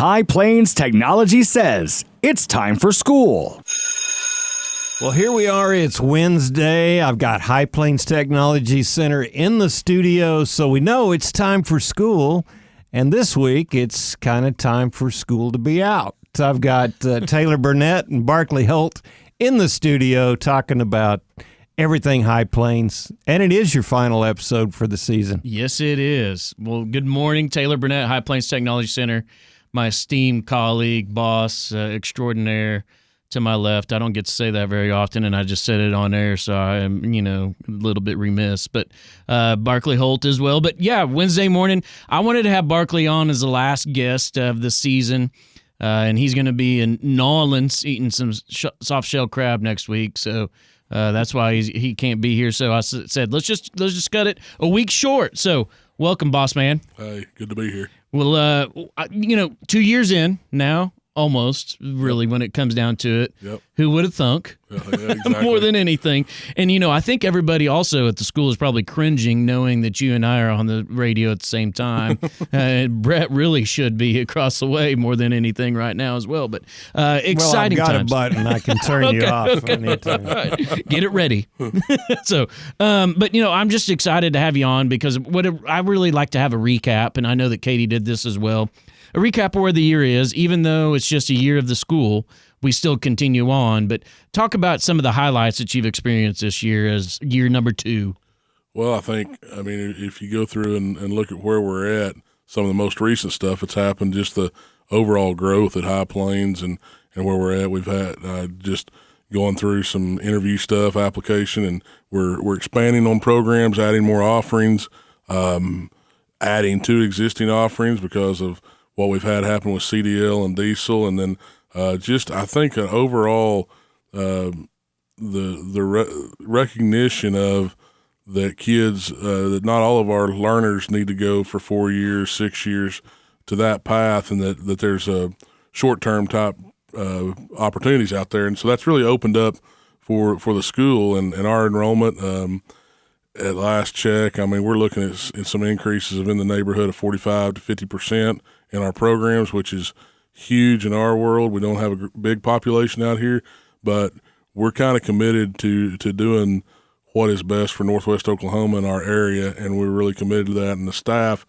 High Plains Technology says it's time for school. Well, here we are. It's Wednesday. I've got High Plains Technology Center in the studio, so we know it's time for school. And this week, it's kind of time for school to be out. So I've got Taylor Burnett and Barclay Holt in the studio talking about everything High Plains. And it is your final episode for the season. Yes, it is. Well, good morning, Taylor Burnett, High Plains Technology Center. My esteemed colleague, boss, extraordinaire to my left. I don't get to say that very often, and I just said it on air, so I am, a little bit remiss. But Barclay Holt as well. But, yeah, Wednesday morning, I wanted to have Barclay on as the last guest of the season, and he's going to be in New Orleans eating some soft-shell crab next week, so that's why he can't be here. So I said, let's just cut it a week short. So welcome, boss man. Hey, good to be here. Well, 2 years in now, almost, really, when it comes down to it. Yep. Who would have thunk? Yeah, exactly. More than anything. And, I think everybody also at the school is probably cringing knowing that you and I are on the radio at the same time. Brett really should be across the way more than anything right now as well. But exciting Well, I've got times. a button. I can turn you off anytime. Right. Get it ready. So, but I'm just excited to have you on because I really like to have a recap, and I know that Katie did this as well. A recap of where the year is, even though it's just a year of the school, we still continue on. But talk about some of the highlights that you've experienced this year as year number 2. Well, I mean, if you go through and look at where we're at, some of the most recent stuff that's happened, just the overall growth at High Plains and where we're at. We've had just going through some interview stuff, application, and we're expanding on programs, adding more offerings, adding to existing offerings because of what we've had happen with CDL and diesel, and then I think an overall the recognition of that kids that not all of our learners need to go for 4 years, 6 years to that path, and that there's a short-term type opportunities out there, and so that's really opened up for the school and our enrollment. At last check, I mean, we're looking at some increases of in the neighborhood of 45 to 50% in our programs, which is huge in our world. We don't have a big population out here, but we're kind of committed to doing what is best for Northwest Oklahoma and our area, and we're really committed to that. And the staff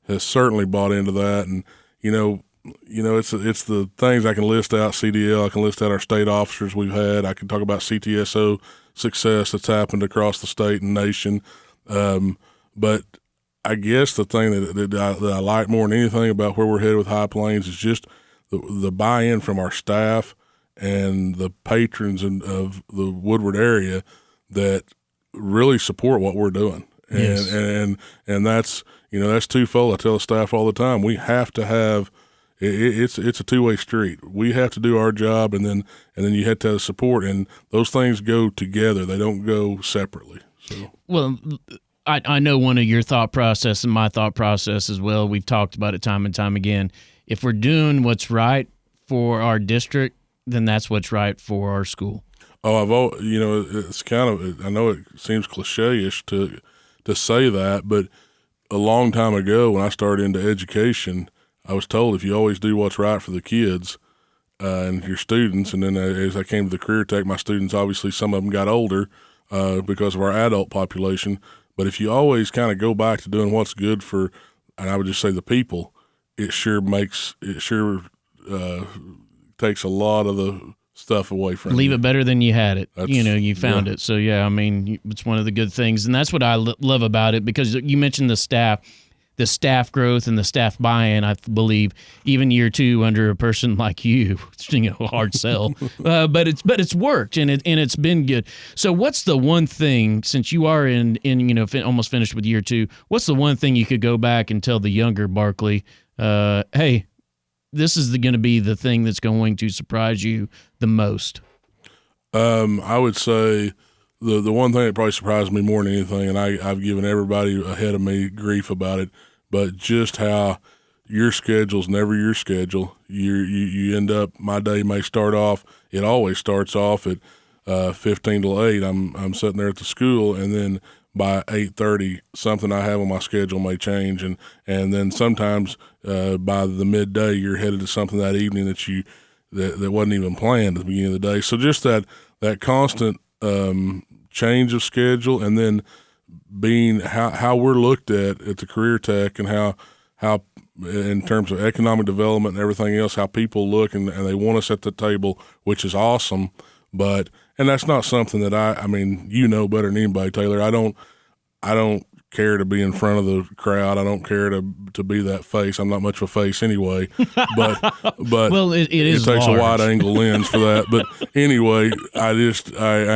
has certainly bought into that. And it's the things I can list out. CDL, I can list out our state officers we've had. I can talk about CTSO success that's happened across the state and nation. But I guess the thing that I like more than anything about where we're headed with High Plains is just the buy-in from our staff and the patrons of the Woodward area that really support what we're doing. Yes. And that's that's twofold. I tell the staff all the time, we have to have it's a two-way street. We have to do our job, and then you have to have support, and those things go together. They don't go separately. So. Well, I know one of your thought process and my thought process as well. We've talked about it time and time again. If we're doing what's right for our district, then that's what's right for our school. Oh, it's kind of, I know it seems cliche-ish to say that, but a long time ago when I started into education, I was told if you always do what's right for the kids and your students, and then as I came to the career tech, my students, obviously some of them got older because of our adult population, but if you always kind of go back to doing what's good for, and I would just say the people, it sure takes a lot of the stuff away from Leave you. it better than you had it. You found it. So, yeah, I mean, it's one of the good things. And that's what I love about it, because you mentioned the staff growth and the staff buy-in, I believe, even year 2 under a person like you, hard sell. But it's worked, and it's been good. So what's the one thing, since you are in almost finished with year 2, what's the one thing you could go back and tell the younger Barclay, hey, this is going to be the thing that's going to surprise you the most? I would say the one thing that probably surprised me more than anything, and I've given everybody ahead of me grief about it, but just how your schedule's never your schedule. You end up, my day may start off, it always starts off at 15 till 8. I'm sitting there at the school, and then by 8:30, something I have on my schedule may change, and then sometimes by the midday you're headed to something that evening that wasn't even planned at the beginning of the day. So just that constant change of schedule, and then being how we're looked at the career tech, and how in terms of economic development and everything else, how people look and they want us at the table, which is awesome. And that's not something that I mean, you know better than anybody, Taylor. I don't care to be in front of the crowd. I don't care to be that face. I'm not much of a face anyway. But well, it takes large. a wide angle lens for that. But anyway, I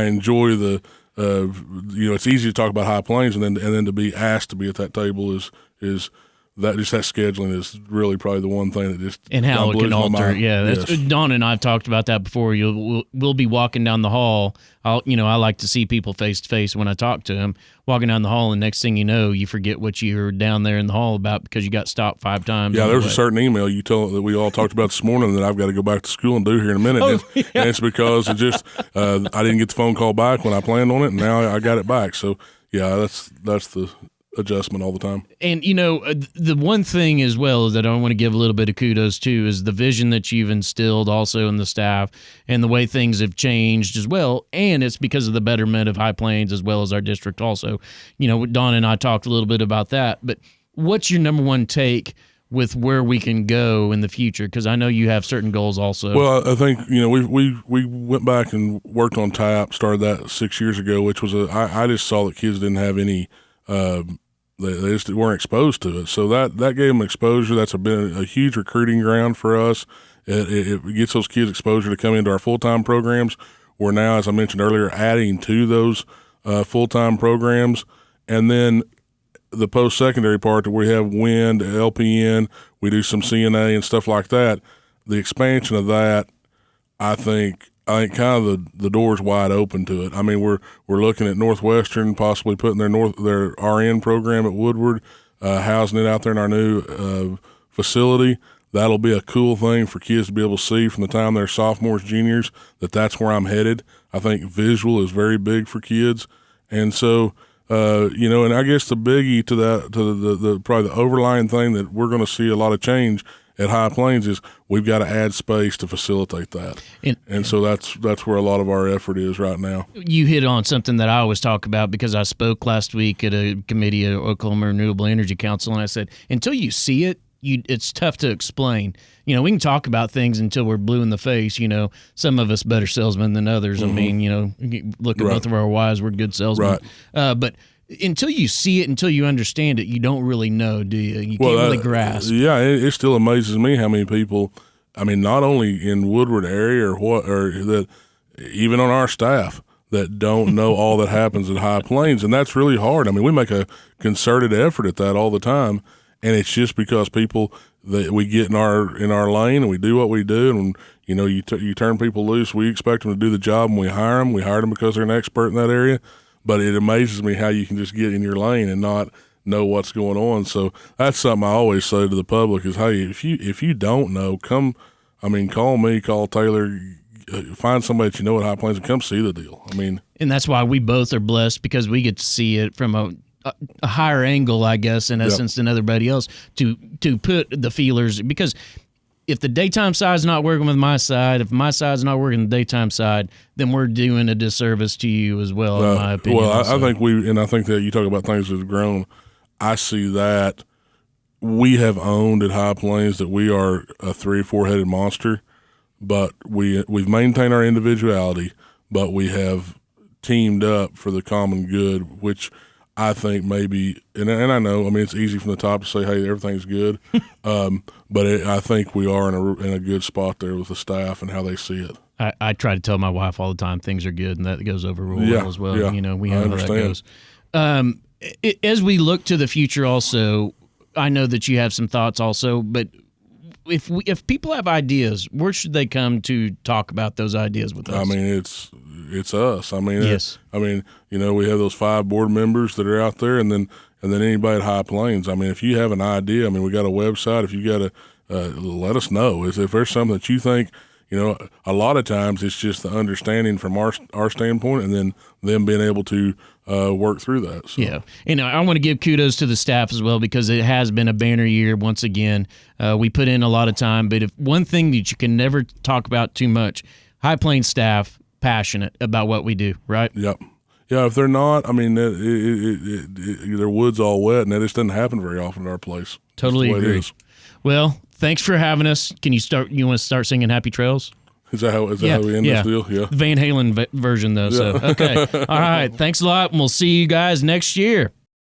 enjoy the it's easy to talk about High Plains, and then to be asked to be at that table is that scheduling is really probably the one thing that just and how it can alter. Yeah, that's, yes. Dawn and I have talked about that before. We'll be walking down the hall. I like to see people face to face when I talk to them. Walking down the hall, and next thing you know, you forget what you were down there in the hall about because you got stopped 5 times. Yeah, there's a certain email you told that we all talked about this morning that I've got to go back to school and do here in a minute. And it's because it just I didn't get the phone call back when I planned on it, and now I got it back. So yeah, that's the adjustment all the time. And the one thing as well is that I want to give a little bit of kudos to is the vision that you've instilled also in the staff and the way things have changed as well, and it's because of the betterment of High Plains as well as our district also. Dawn and I talked a little bit about that, but what's your number one take with where we can go in the future? Because I know you have certain goals also. Well, I think we went back and worked on TAP, started that 6 years ago, which was I just saw that kids didn't have any they just weren't exposed to it. So that gave them exposure. That's been a huge recruiting ground for us. It gets those kids exposure to come into our full-time programs. We're now, as I mentioned earlier, adding to those full-time programs. And then the post-secondary part that we have WIND, LPN, we do some CNA and stuff like that. The expansion of that, I think kind of the door's wide open to it. I mean, we're looking at Northwestern possibly putting their RN program at Woodward, housing it out there in our new facility. That'll be a cool thing for kids to be able to see from the time they're sophomores, juniors, that's where I'm headed. I think visual is very big for kids. And so, and I guess the biggie to that, to the probably the overlying thing that we're going to see a lot of change at High Plains is we've got to add space to facilitate that. And so that's where a lot of our effort is right now. You hit on something that I always talk about because I spoke last week at a committee at Oklahoma Renewable Energy Council, and I said, until you see it, it's tough to explain. We can talk about things until we're blue in the face. Some of us better salesmen than others. Mm-hmm. I mean, look at both of our wives, we're good salesmen. Right. But until you see it, until you understand it, you don't really know, do you? You can't really grasp. Yeah, it still amazes me how many people, I mean, not only in Woodward area or that even on our staff that don't know all that happens at High Plains, and that's really hard. I mean, we make a concerted effort at that all the time, and it's just because people that we get in our lane and we do what we do, and you turn people loose. We expect them to do the job, and we hire them. We hire them because they're an expert in that area. But it amazes me how you can just get in your lane and not know what's going on. So that's something I always say to the public is, hey, if you don't know, call me, call Taylor, find somebody that you know at High Plains and come see the deal. I mean, and that's why we both are blessed because we get to see it from a higher angle, I guess, in essence, than everybody else to put the feelers. Because if the daytime side's not working with my side, if my side's not working the daytime side, then we're doing a disservice to you as well, in my opinion. Well, I think that you talk about things that have grown. I see that we have owned at High Plains that we are a 3 or 4 headed monster, but we've maintained our individuality, but we have teamed up for the common good, which I think maybe, and I know, I mean, it's easy from the top to say, hey, everything's good, but I think we are in a good spot there with the staff and how they see it. I try to tell my wife all the time things are good, and that goes over real well as well. Yeah, We know how that goes. As we look to the future also, I know that you have some thoughts also, but if people have ideas, where should they come to talk about those ideas with us? I mean, it's us. I mean, yes. We have those 5 board members that are out there, and then anybody at High Plains. I mean, if you have an idea, I mean, we got a website. If you got to let us know. If there's something that you think, a lot of times it's just the understanding from our standpoint, and then them being able to work through that. So. Yeah, and I want to give kudos to the staff as well, because it has been a banner year once again. We put in a lot of time, but if one thing that you can never talk about too much, High Plains staff passionate about what we do, right? Yep. Yeah, if they're not, I mean, their wood's all wet, and that just doesn't happen very often at our place. Totally That's the way agree. it is. Well, thanks for having us. You want to start singing Happy Trails? Is that how we end this deal? Yeah. Van Halen version, though. So, okay. All right. Thanks a lot, and we'll see you guys next year.